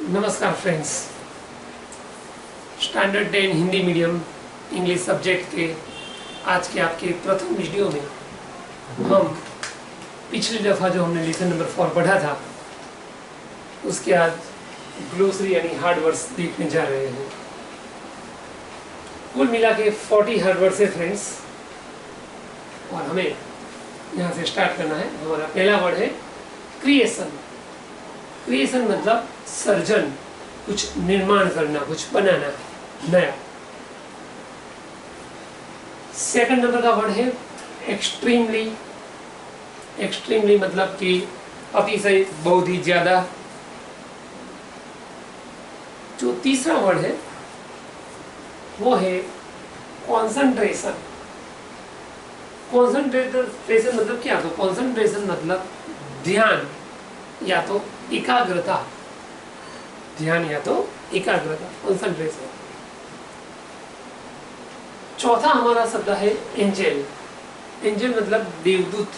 नमस्कार friends. Standard 10 Hindi medium English subject के आज के आपके प्रथम वीडियो में हम पिछली दफ़ा जो हमने लेसन नंबर 4 पढ़ा था उसके आज ग्लोसरी यानी हार्ड वर्ड्स देखने जा रहे हैं। कुल मिला के 40 हार्ड वर्ड्स है फ्रेंड्स, और हमें यहाँ से स्टार्ट करना है। हमारा पहला वर्ड है क्रिएशन। क्रिएशन मतलब सर्जन, कुछ निर्माण करना, कुछ बनाना नया। सेकंड नंबर का वर्ड है एक्सट्रीमली। एक्सट्रीमली मतलब कि अतिशय, बहुत ही ज्यादा। जो तीसरा वर्ड है वो है कॉन्सेंट्रेशन। कॉन्सेंट्रेशन मतलब क्या? तो कॉन्सेंट्रेशन मतलब ध्यान या तो एकाग्रता, ध्यान या तो एकाग्रता, कॉन्सेंट्रेशन। चौथा हमारा शब्द है एंजल। एंजल मतलब देवदूत,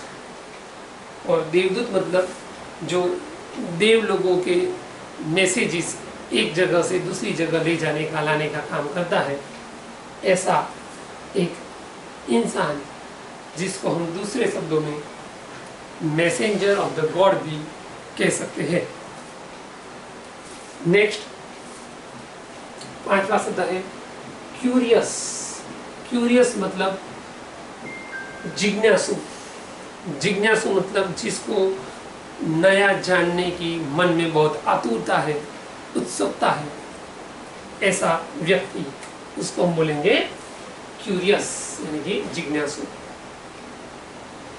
और देवदूत मतलब जो देव लोगों के मैसेजेस एक जगह से दूसरी जगह ले जाने का, लाने का काम करता है। ऐसा एक इंसान जिसको हम दूसरे शब्दों में मैसेंजर ऑफ द गॉड भी कह सकते हैं। नेक्स्ट पांचवा शब्द है क्यूरियस। क्यूरियस मतलब जिज्ञासु। जिज्ञासु मतलब जिसको नया जानने की मन में बहुत आतुरता है, उत्सुकता है, ऐसा व्यक्ति, उसको हम बोलेंगे क्यूरियस यानी कि जिज्ञासु।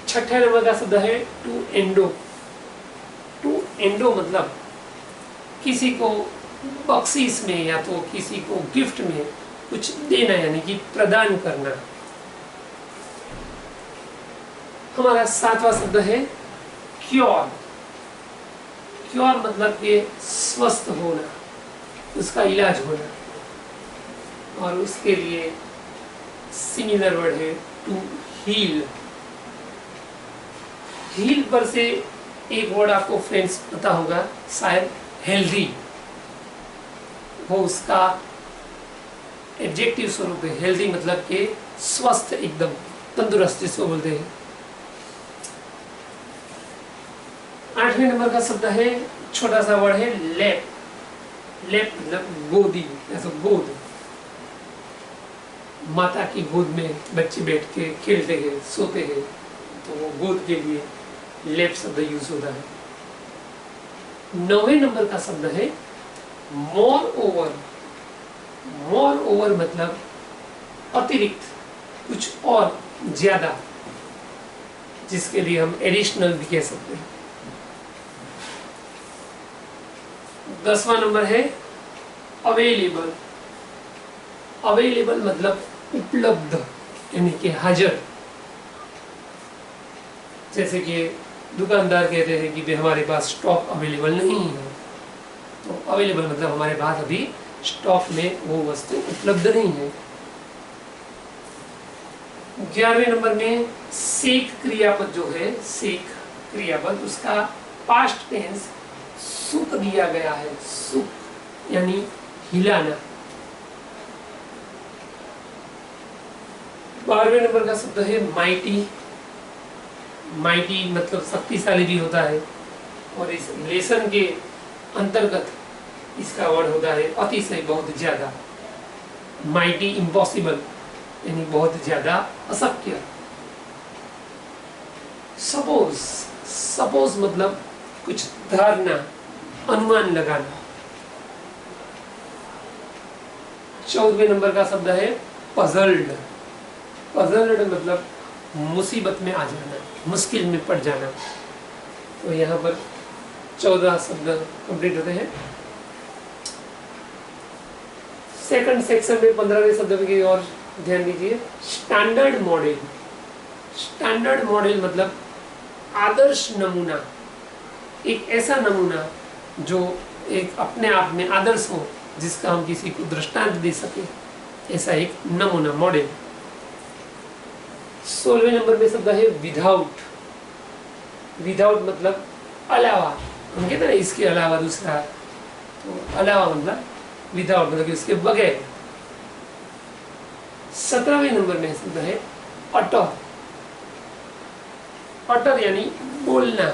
छठे नंबर का शब्द है टू एंडो। टू एंडो मतलब किसी को बख्शीश में या तो किसी को गिफ्ट में कुछ देना यानी कि प्रदान करना। हमारा सातवां शब्द है क्योर। क्योर मतलब कि स्वस्थ होना, उसका इलाज होना। और उसके लिए सिमिलर वर्ड है टू हील। हील पर से एक वर्ड आपको फ्रेंड्स पता होगा शायद, हेल्दी। वो उसका एडजेक्टिव स्वरूप है। हेल्दी मतलब कि स्वस्थ, एकदम तंदुरुस्त, जिसको बोलते हैं। आठवें नंबर का शब्द है, छोटा सा वर्ड है लैप। लैप मतलब गोदी या तो गोद। माता की गोद में बच्चे बैठ के खेलते हैं, सोते हैं, तो वो गोद के लिए लैप शब्द यूज होता है। नौवें नंबर का शब्द है मोर ओवर। मोर ओवर मतलब अतिरिक्त, कुछ और ज्यादा, जिसके लिए हम एडिशनल भी कह सकते हैं। 10वां नंबर है अवेलेबल। अवेलेबल मतलब उपलब्ध यानी कि हाजिर। जैसे कि दुकानदार कहते हैं कि हमारे पास स्टॉक अवेलेबल नहीं है, तो अवेलेबल मतलब हमारे पास अभी स्टॉक में वो वस्तु उपलब्ध नहीं है। 11वें नंबर में सेक क्रियापद जो है, सेक क्रियापद, उसका पास्ट टेंस सुक दिया गया है। सुक यानी हिलाना। 12वें नंबर का शब्द है माइटी। माइटी मतलब शक्तिशाली भी होता है, और इस लेसन के अंतर्गत इसका वर्ड होता है अतिशय, बहुत ज्यादा। माइटी इम्पॉसिबल यानी बहुत ज्यादा अशक्य। सपोज। सपोज मतलब कुछ धारणा, अनुमान लगाना। 14वें नंबर का शब्द है पजल्ड। पजल्ड मतलब मुसीबत में आ जाना, मुश्किल में पड़ जाना। तो यहाँ पर 14 शब्द कंप्लीट होते हैं। सेकंड सेक्शन में 15वें शब्द की और ध्यान दीजिए। Standard model. स्टैंडर्ड मॉडल मतलब आदर्श नमूना, एक ऐसा नमूना जो एक अपने आप में आदर्श हो, जिसका हम किसी को दृष्टांत दे सके, ऐसा एक नमूना, मॉडल। 16वें नंबर में शब्द है विदाउट। विदाउट मतलब अलावा, हम कहते हैं इसके अलावा दूसरा, तो अलावा मतलब विदाउट मतलब कि उसके बगैर। 17वें नंबर में शब्द है अटर। अटर यानी बोलना,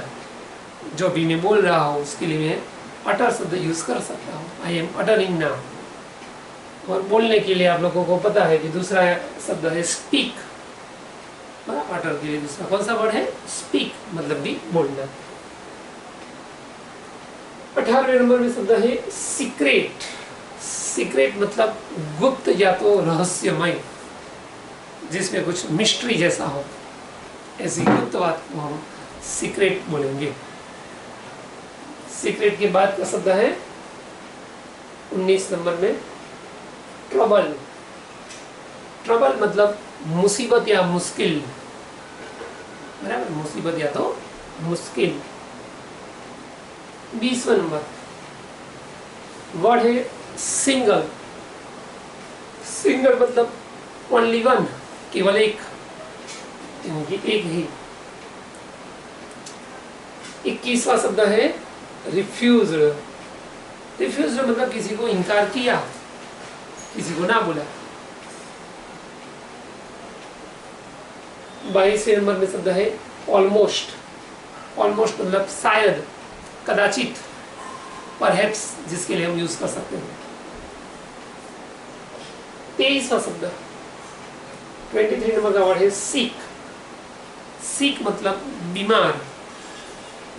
जो भी मैं बोल रहा हूँ उसके लिए मैं अटर शब्द यूज कर सकता हूँ। I am uttering now. और बोलने के लिए आप लोगों को पता है कि दूसरा शब्द है स्पीक। अटर के लिए दूसरा कौन सा वर्ड है? स्पीक, मतलब भी बोलना। 18वें नंबर में शब्द है सीक्रेट। सीक्रेट मतलब गुप्त या तो रहस्यमय, जिसमें कुछ मिस्ट्री जैसा हो, ऐसी गुप्त बात को हम सीक्रेट बोलेंगे। सीक्रेट के बाद का शब्द है 19 नंबर में ट्रबल। ट्रबल मतलब मुसीबत या मुश्किल, बराबर, मुसीबत या तो मुश्किल। 20वां नंबर वर्ड है सिंगल। सिंगल मतलब ओनली वन, केवल एक, यानी कि एक ही। 21वां शब्द है रिफ्यूज। रिफ्यूज मतलब किसी को इनकार किया, किसी को ना बोला। 22वें नंबर में शब्द है ऑलमोस्ट। ऑलमोस्ट मतलब शायद, कदाचित, परहैप्स, जिसके लिए हम यूज कर सकते हैं। 23वां शब्द 23 नंबर का वर्ड है सीक। सीक मतलब बीमार,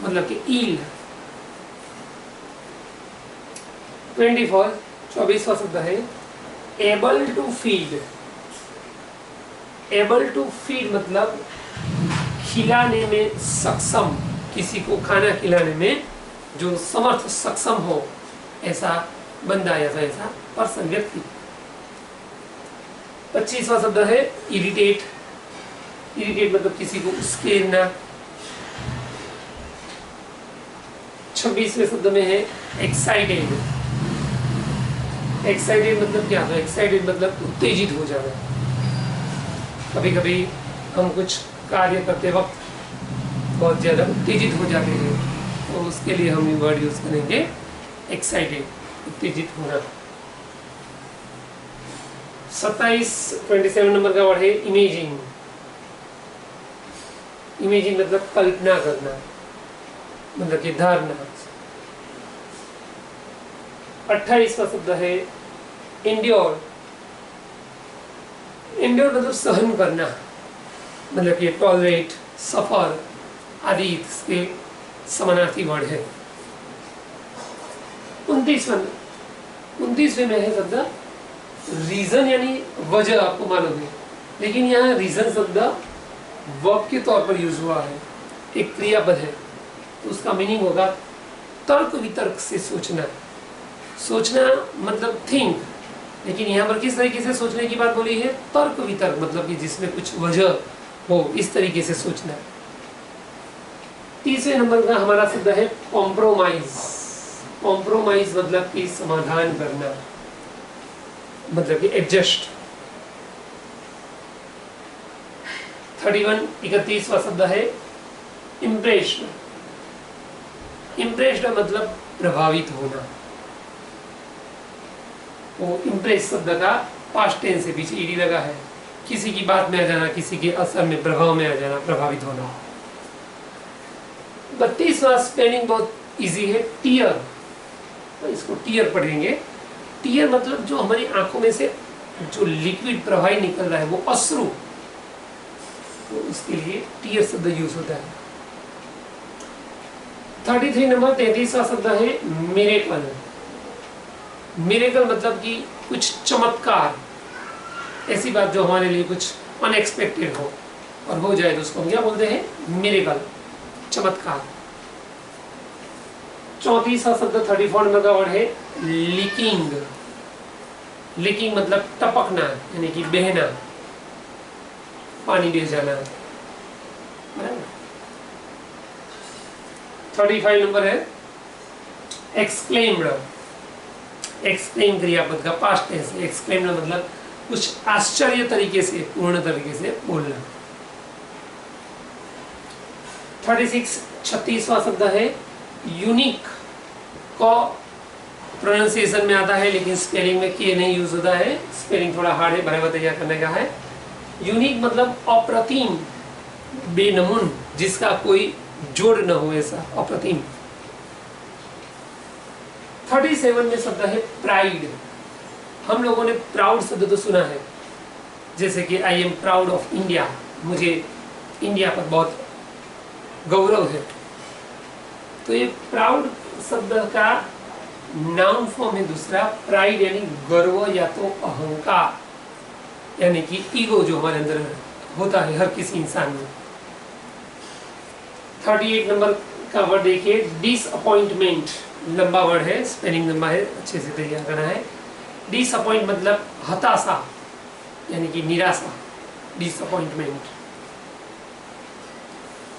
मतलब कि इल। 24वां शब्द है able to feed. Able to feed मतलब खिलाने में सक्षम, किसी को खाना खिलाने में जो समर्थ सक्षम हो, ऐसा बंदा या ऐसा पर्सन, व्यक्ति। 25वां शब्द है इरिटेट। इरिटेट मतलब किसी को उस्केरना। 26वें शब्द में है एक्साइटेड। एक्साइटेड मतलब क्या है? एक्साइटेड मतलब उत्तेजित हो जाना। कभी कभी हम कुछ कार्य करते वक्त बहुत ज़्यादा उत्तेजित हो जाते हैं, तो उसके लिए हम ये वर्ड यूज करेंगे एक्साइटेड, उत्तेजित होना। 27 नंबर का वर्ड है इमेजिन। इमेजिन मतलब कल्पना करना, मतलब कि धारणा। 28वां शब्द है इंड्योर। इंड्योर मतलब सहन करना, मतलब कि टॉलरेट, सफर आदि इसके समानार्थी वर्ड है। 29वें में है शब्द रीजन, यानी वजह, आपको मालूम है, लेकिन यहाँ रीजन शब्द वर्ब के तौर पर यूज हुआ है, एक क्रियापद है, तो उसका मीनिंग होगा तर्क वितर्क से सोचना। सोचना मतलब थिंक, लेकिन यहाँ पर किस तरीके से सोचने की बात बोली है? तर्क वितर्क, मतलब कि जिसमें कुछ वजह हो, इस तरीके से सोचना। 30वें नंबर का हमारा शब्द है कॉम्प्रोमाइज। कॉम्प्रोमाइज मतलब कि समाधान करना, मतलब कि एडजस्ट। 31वां शब्द है इम्प्रेस्ड। इम्प्रेस्ड मतलब प्रभावित होना। वो इम्प्रेस शब्द का पास्ट टेंस है, पीछे ईडी लगा है, किसी की बात में आ जाना, किसी के असर में, प्रभाव में आ जाना, प्रभावित होना। 32वां स्पेलिंग बहुत इजी है, टीयर। तो इसको टीयर पढ़ेंगे। टीयर मतलब जो हमारी आंखों में से जो लिक्विड प्रवाही निकल रहा है, वो अश्रु, तो उसके लिए टीयर शब्द यूज होता है। 33 नंबर 33वां शब्द है मिरेकल। मिरेकल मतलब कि कुछ चमत्कार, ऐसी बात जो हमारे लिए कुछ अनएक्सपेक्टेड हो और हो जाए, तो उसको हम क्या बोलते हैं? मिरेकल, चमत्कार। 34वां शब्द 34 नंबर का वर्ड है लीकिंग। लीकिंग मतलब टपकना, यानी कि बहना, पानी बह जाना। 35 नंबर है एक्सक्लेम्ड। एक्सक्लेम क्रियापद का पास्ट टेंस है। एक्सक्लेम्ड मतलब कुछ आश्चर्य तरीके से, पूर्ण तरीके से बोलना। 36वां शब्द है यूनिक। क प्रोनाउंसिएशन में आता है, लेकिन स्पेलिंग में के नहीं यूज होता है। स्पेलिंग थोड़ा हार्ड है, बराबर तैयार करने का है। यूनिक मतलब अप्रतिम, बेनमून, जिसका कोई जोड़ न हो, ऐसा अप्रतिम। 37 में शब्द है प्राइड। हम लोगों ने प्राउड शब्द तो सुना है, जैसे कि I am proud of India, मुझे इंडिया पर बहुत गौरव है। तो ये प्राउड शब्द का नाउन फॉर्म है दूसरा, प्राइड यानी गर्व या तो अहंकार, यानी कि ईगो जो हमारे अंदर होता है हर किसी इंसान में। 38 नंबर का वर्ड देखिए, डिसअपॉइंटमेंट। लंबा वर्ड है, स्पेलिंग लंबा है, अच्छे से तैयार करना है। डिसअपॉइंट मतलब हताशा, यानी कि निराशा, डिसअपॉइंटमेंट।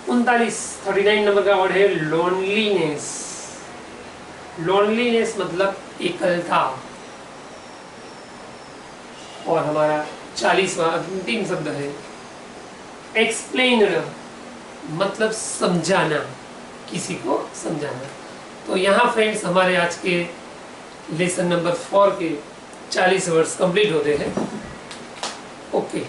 39 नंबर का वर्ड है लोनलीनेस। लोनलीनेस मतलब एकलता। और हमारा 40वां अंतिम शब्द है एक्सप्लेनर, मतलब समझाना, किसी को समझाना। तो यहाँ फ्रेंड्स हमारे आज के लेसन नंबर 4 के 40 वर्ड्स कंप्लीट होते हैं। ओके।